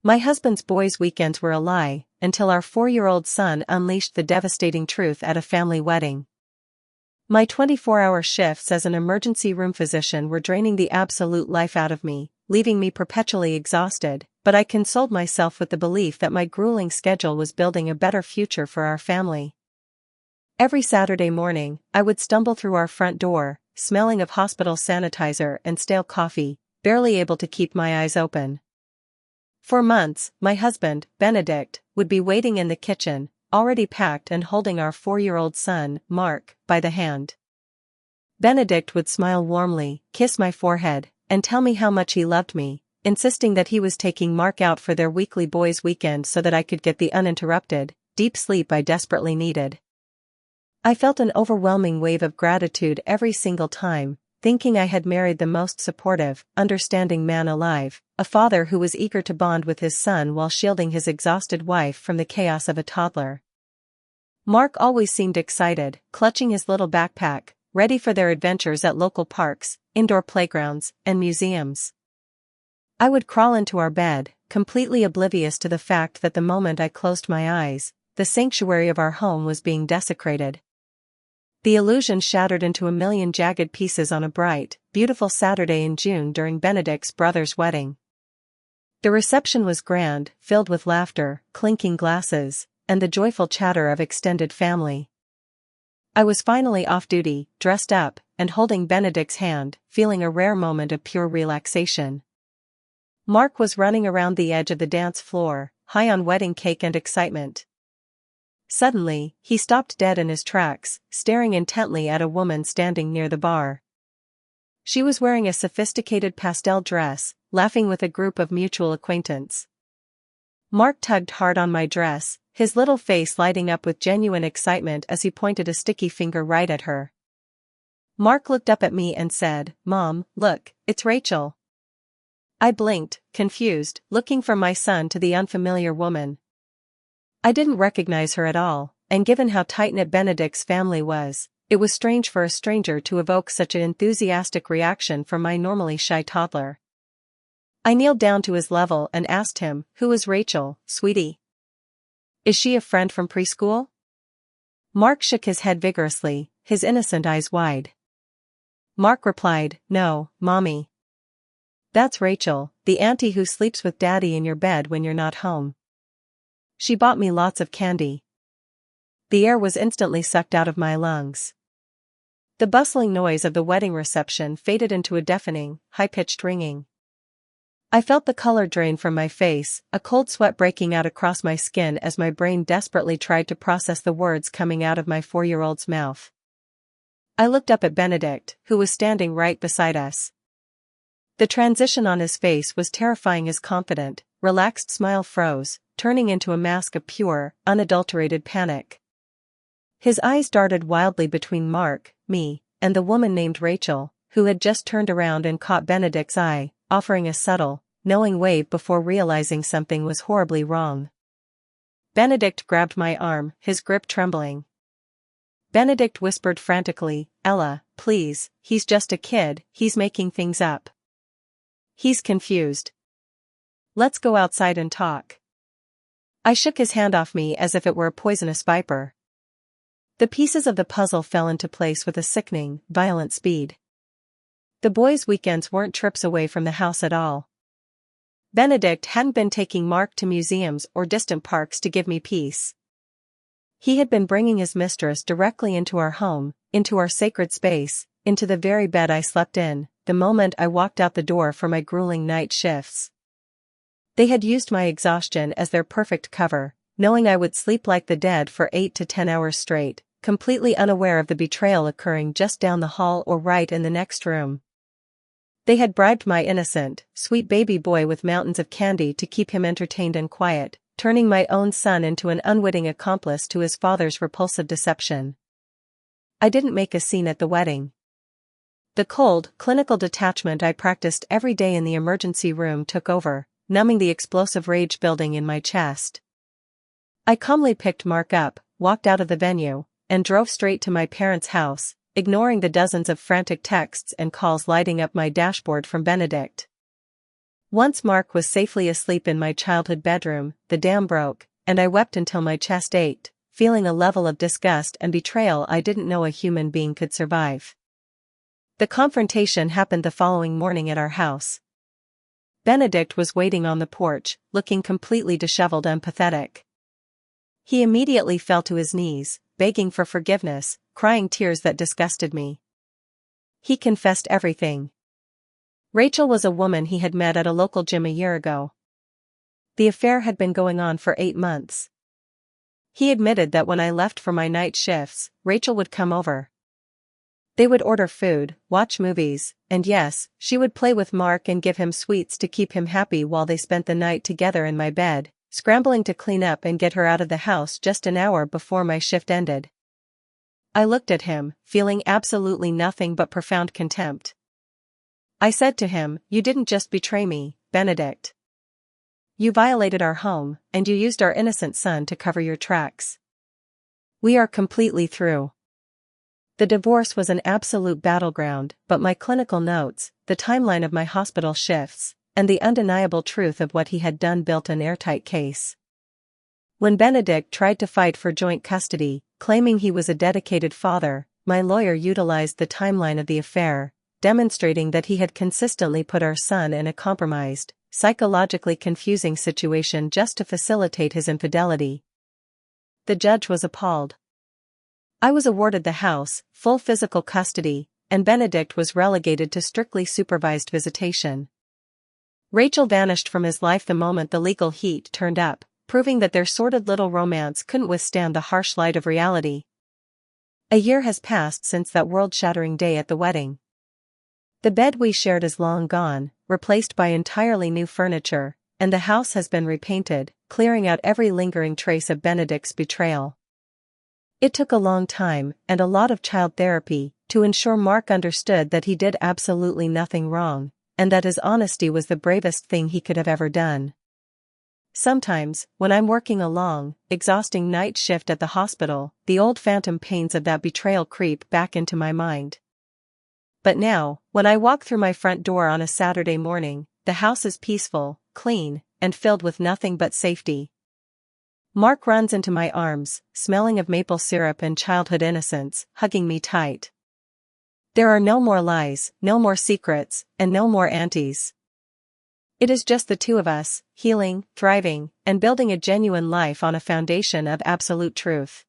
My husband's boys' weekends were a lie, until our 4-year-old son unleashed the devastating truth at a family wedding. My 24-hour shifts as an emergency room physician were draining the absolute life out of me, leaving me perpetually exhausted, but I consoled myself with the belief that my grueling schedule was building a better future for our family. Every Saturday morning, I would stumble through our front door, smelling of hospital sanitizer and stale coffee, barely able to keep my eyes open. For months, my husband, Benedict, would be waiting in the kitchen, already packed and holding our 4-year-old son, Mark, by the hand. Benedict would smile warmly, kiss my forehead, and tell me how much he loved me, insisting that he was taking Mark out for their weekly boys' weekend so that I could get the uninterrupted, deep sleep I desperately needed. I felt an overwhelming wave of gratitude every single time, thinking I had married the most supportive, understanding man alive, a father who was eager to bond with his son while shielding his exhausted wife from the chaos of a toddler. Mark always seemed excited, clutching his little backpack, ready for their adventures at local parks, indoor playgrounds, and museums. I would crawl into our bed, completely oblivious to the fact that the moment I closed my eyes, the sanctuary of our home was being desecrated. The illusion shattered into a million jagged pieces on a bright, beautiful Saturday in June during Benedict's brother's wedding. The reception was grand, filled with laughter, clinking glasses, and the joyful chatter of extended family. I was finally off duty, dressed up, and holding Benedict's hand, feeling a rare moment of pure relaxation. Mark was running around the edge of the dance floor, high on wedding cake and excitement. Suddenly, he stopped dead in his tracks, staring intently at a woman standing near the bar. She was wearing a sophisticated pastel dress, laughing with a group of mutual acquaintance. Mark tugged hard on my dress, his little face lighting up with genuine excitement as he pointed a sticky finger right at her. Mark looked up at me and said, "Mom, look, it's Rachel." I blinked, confused, looking from my son to the unfamiliar woman. I didn't recognize her at all, and given how tight-knit Benedict's family was, it was strange for a stranger to evoke such an enthusiastic reaction from my normally shy toddler. I kneeled down to his level and asked him, "Who is Rachel, sweetie? Is she a friend from preschool?" Mark shook his head vigorously, his innocent eyes wide. Mark replied, "No, Mommy. That's Rachel, the auntie who sleeps with Daddy in your bed when you're not home. She bought me lots of candy." The air was instantly sucked out of my lungs. The bustling noise of the wedding reception faded into a deafening, high-pitched ringing. I felt the color drain from my face, a cold sweat breaking out across my skin as my brain desperately tried to process the words coming out of my 4-year-old's mouth. I looked up at Benedict, who was standing right beside us. The transition on his face was terrifying. His confident, relaxed smile froze, turning into a mask of pure, unadulterated panic. His eyes darted wildly between Mark, me, and the woman named Rachel, who had just turned around and caught Benedict's eye, offering a subtle, knowing wave before realizing something was horribly wrong. Benedict grabbed my arm, his grip trembling. Benedict whispered frantically, "Ella, please, he's just a kid, he's making things up. He's confused. Let's go outside and talk." I shook his hand off me as if it were a poisonous viper. The pieces of the puzzle fell into place with a sickening, violent speed. The boys' weekends weren't trips away from the house at all. Benedict hadn't been taking Mark to museums or distant parks to give me peace. He had been bringing his mistress directly into our home, into our sacred space, into the very bed I slept in, the moment I walked out the door for my grueling night shifts. They had used my exhaustion as their perfect cover, knowing I would sleep like the dead for 8 to 10 hours straight, completely unaware of the betrayal occurring just down the hall or right in the next room. They had bribed my innocent, sweet baby boy with mountains of candy to keep him entertained and quiet, turning my own son into an unwitting accomplice to his father's repulsive deception. I didn't make a scene at the wedding. The cold, clinical detachment I practiced every day in the emergency room took over, numbing the explosive rage building in my chest. I calmly picked Mark up, walked out of the venue, and drove straight to my parents' house, ignoring the dozens of frantic texts and calls lighting up my dashboard from Benedict. Once Mark was safely asleep in my childhood bedroom, the dam broke, and I wept until my chest ached, feeling a level of disgust and betrayal I didn't know a human being could survive. The confrontation happened the following morning at our house. Benedict was waiting on the porch, looking completely disheveled and pathetic. He immediately fell to his knees, begging for forgiveness, crying tears that disgusted me. He confessed everything. Rachel was a woman he had met at a local gym a year ago. The affair had been going on for 8 months. He admitted that when I left for my night shifts, Rachel would come over. They would order food, watch movies, and yes, she would play with Mark and give him sweets to keep him happy while they spent the night together in my bed, scrambling to clean up and get her out of the house just an hour before my shift ended. I looked at him, feeling absolutely nothing but profound contempt. I said to him, "You didn't just betray me, Benedict. You violated our home, and you used our innocent son to cover your tracks. We are completely through." The divorce was an absolute battleground, but my clinical notes, the timeline of my hospital shifts, and the undeniable truth of what he had done built an airtight case. When Benedict tried to fight for joint custody, claiming he was a dedicated father, my lawyer utilized the timeline of the affair, demonstrating that he had consistently put our son in a compromised, psychologically confusing situation just to facilitate his infidelity. The judge was appalled. I was awarded the house, full physical custody, and Benedict was relegated to strictly supervised visitation. Rachel vanished from his life the moment the legal heat turned up, proving that their sordid little romance couldn't withstand the harsh light of reality. A year has passed since that world-shattering day at the wedding. The bed we shared is long gone, replaced by entirely new furniture, and the house has been repainted, clearing out every lingering trace of Benedict's betrayal. It took a long time, and a lot of child therapy, to ensure Mark understood that he did absolutely nothing wrong, and that his honesty was the bravest thing he could have ever done. Sometimes, when I'm working a long, exhausting night shift at the hospital, the old phantom pains of that betrayal creep back into my mind. But now, when I walk through my front door on a Saturday morning, the house is peaceful, clean, and filled with nothing but safety. Mark runs into my arms, smelling of maple syrup and childhood innocence, hugging me tight. There are no more lies, no more secrets, and no more aunties. It is just the two of us, healing, thriving, and building a genuine life on a foundation of absolute truth.